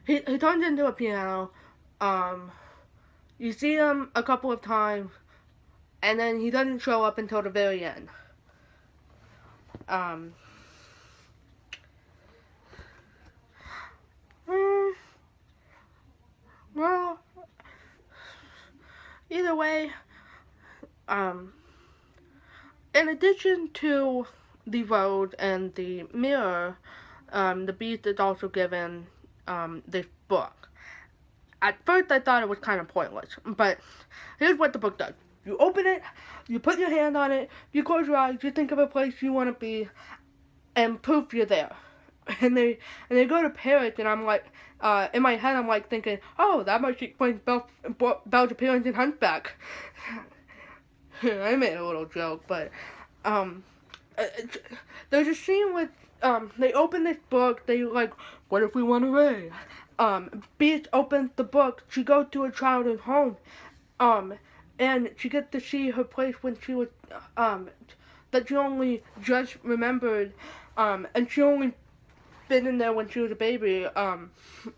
he turns into a piano. Um, you see him a couple of times, and then he doesn't show up until the very end. Um, mm, well, either way, um, in addition to the road and the mirror, the Beast is also given this book. At first, I thought it was kind of pointless, but here's what the book does. You open it, you put your hand on it, you close your eyes, you think of a place you want to be, and poof, you're there. And they go to Paris, and I'm like, in my head, I'm like thinking, oh, that might explain Belle's appearance in Hunchback. I made a little joke, but there's a scene with they open this book. They like, what if we went away? Beast opens the book. She goes to her childhood home, and she gets to see her place when she was that she only just remembered, and she only been in there when she was a baby.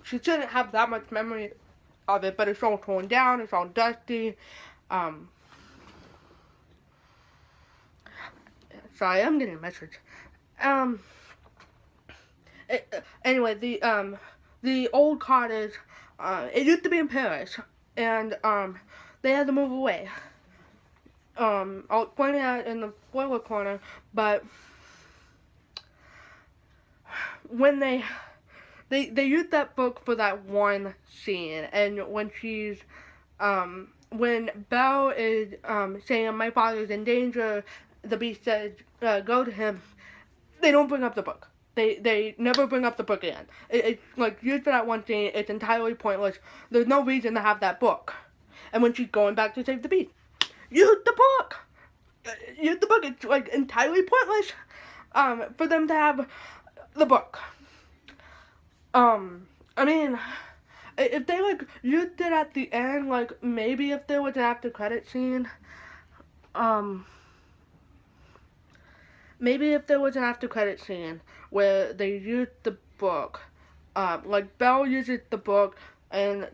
She shouldn't have that much memory of it, but it's all torn down. It's all dusty. Sorry, I'm getting a message. Anyway, the old cottage, it used to be in Paris, and they had to move away. I'll explain that in the spoiler corner, but when they used that book for that one scene, and when she's when Belle is saying my father's in danger, the Beast says go to him. They don't bring up the book. They never bring up the book again. It's like used for that one scene. It's entirely pointless. There's no reason to have that book. And when she's going back to save the Beast, use the book. Use the book. It's like entirely pointless for them to have the book. I mean, if they like used it at the end, like maybe if there was an after credit scene, maybe if there was an after credit scene where they used the book, like Belle uses the book and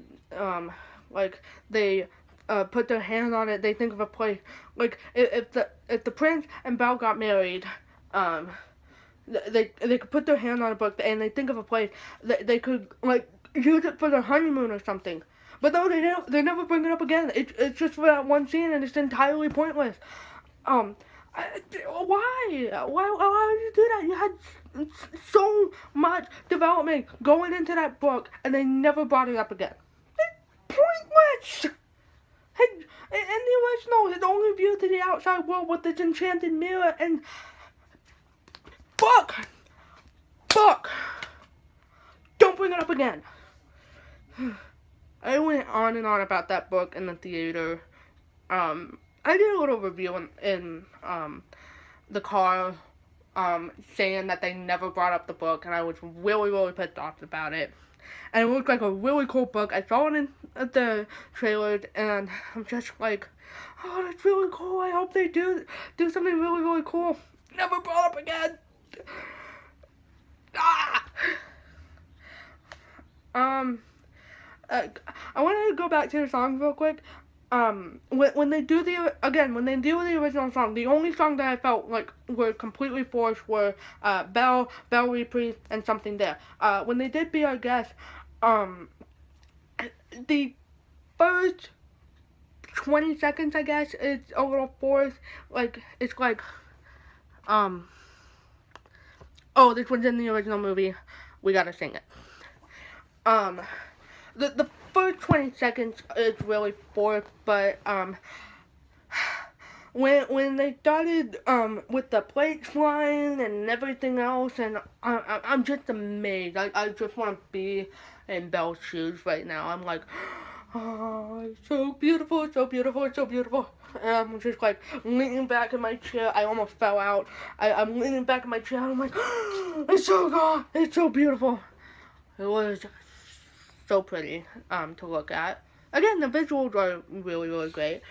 like they put their hand on it, they think of a place. Like if the prince and Belle got married, they could put their hand on a book and they think of a place that they could like use it for their honeymoon or something. But no, they never bring it up again. It's just for that one scene and it's entirely pointless. Why would you do that? You had so much development going into that book and they never brought it up again. It's pointless. In the original, his only view to the outside world was this enchanted mirror and book. Don't bring it up again. I went on and on about that book in the theater. I did a little review in the car, saying that they never brought up the book, and I was really, really pissed off about it. And it looked like a really cool book. I saw it in the trailers, and I'm just like, oh, that's really cool. I hope they do something really, really cool. Never brought up again. I wanted to go back to the song real quick. When they do the original song, the only song that I felt like were completely forced were Belle Reprise, and Something There. When they did Be Our Guest, the first 20 seconds, I guess, is a little forced. Like, it's like, oh, this was in the original movie, we gotta sing it. The first 20 seconds is really forced, but when they started with the plates flying and everything else, and I'm just amazed. I just want to be in Belle's shoes right now. I'm like, oh, it's so beautiful, it's so beautiful, it's so beautiful. And I'm just like leaning back in my chair. I almost fell out. I'm leaning back in my chair and I'm like, oh, it's so good, it's so beautiful. It was so pretty to look at. Again, the visuals are really, really great.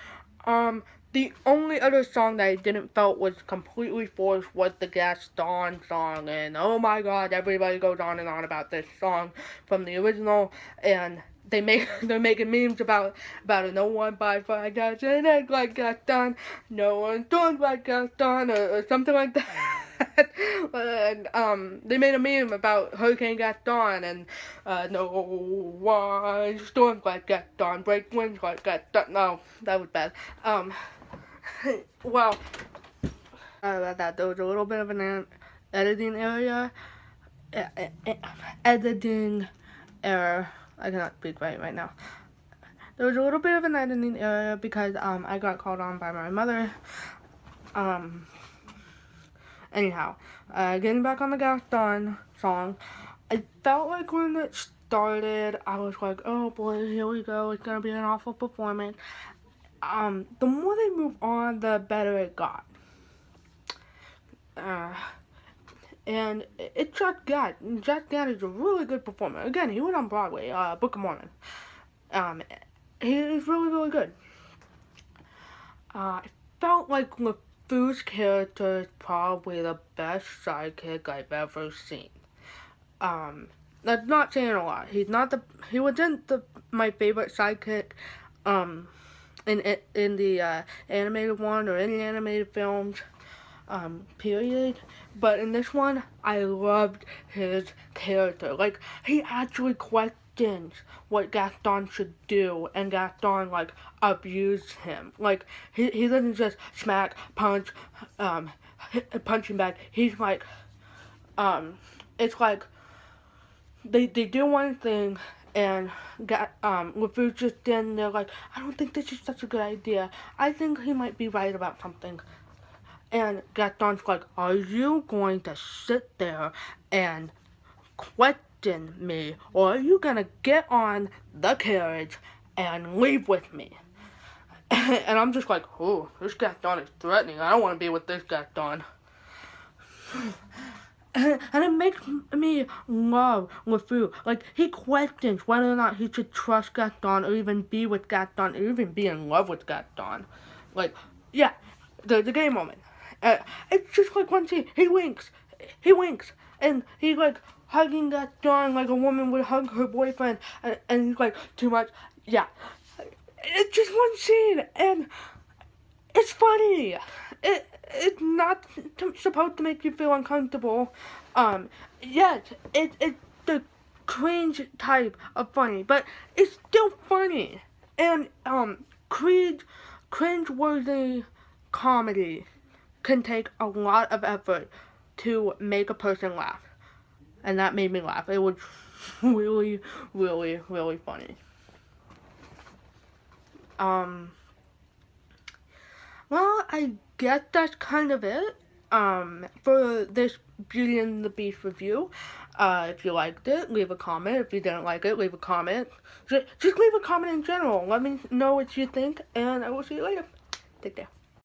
The only other song that I didn't felt was completely forced was the Gaston song, and oh my god, everybody goes on and on about this song from the original, and they're making memes about it. No one buys fried guys and eggs like Gaston. No one talks like Gaston, or something like that. And they made a meme about Hurricane Gaston, and no one storms like Gaston, break winds like Gaston. No, that was bad. Well, about that, there was a little bit of an editing area. Editing error. I cannot speak right now. There was a little bit of an editing error because I got called on by my mother. Anyhow, getting back on the Gaston song, I felt like when it started, I was like, oh boy, here we go, it's gonna be an awful performance. The more they move on, the better it got. And it's Jack Gad. Jack Gad is a really good performer. Again, he went on Broadway, Book of Mormon. He is really, really good. I felt like LeFou's character is probably the best sidekick I've ever seen. That's not saying a lot. He wasn't my favorite sidekick, in the animated one or any animated films, period. But in this one, I loved his character. Like, he actually questions what Gaston should do, and Gaston, like, abused him. Like, he doesn't just smack, punch, punching back. He's like, it's like, they do one thing, and LeFou just standing there like, I don't think this is such a good idea. I think he might be right about something. And Gaston's like, are you going to sit there and question me, or are you gonna get on the carriage and leave with me? And I'm just like, oh, this Gaston is threatening. I don't want to be with this Gaston. And it makes me love LeFou. Like, he questions whether or not he should trust Gaston, or even be with Gaston, or even be in love with Gaston. Like, yeah, there's a gay moment. It's just like one scene. He winks, and he's like hugging Gaston like a woman would hug her boyfriend, and he's like, too much. Yeah, it's just one scene, and it's funny. It's not supposed to make you feel uncomfortable. Yes, it's the cringe type of funny, but it's still funny. And cringe-worthy comedy can take a lot of effort to make a person laugh, and that made me laugh. It was really, really, really funny. Well, I guess that's kind of it, for this Beauty and the Beast review. If you liked it, leave a comment. If you didn't like it, leave a comment. Just leave a comment in general. Let me know what you think, and I will see you later. Take care.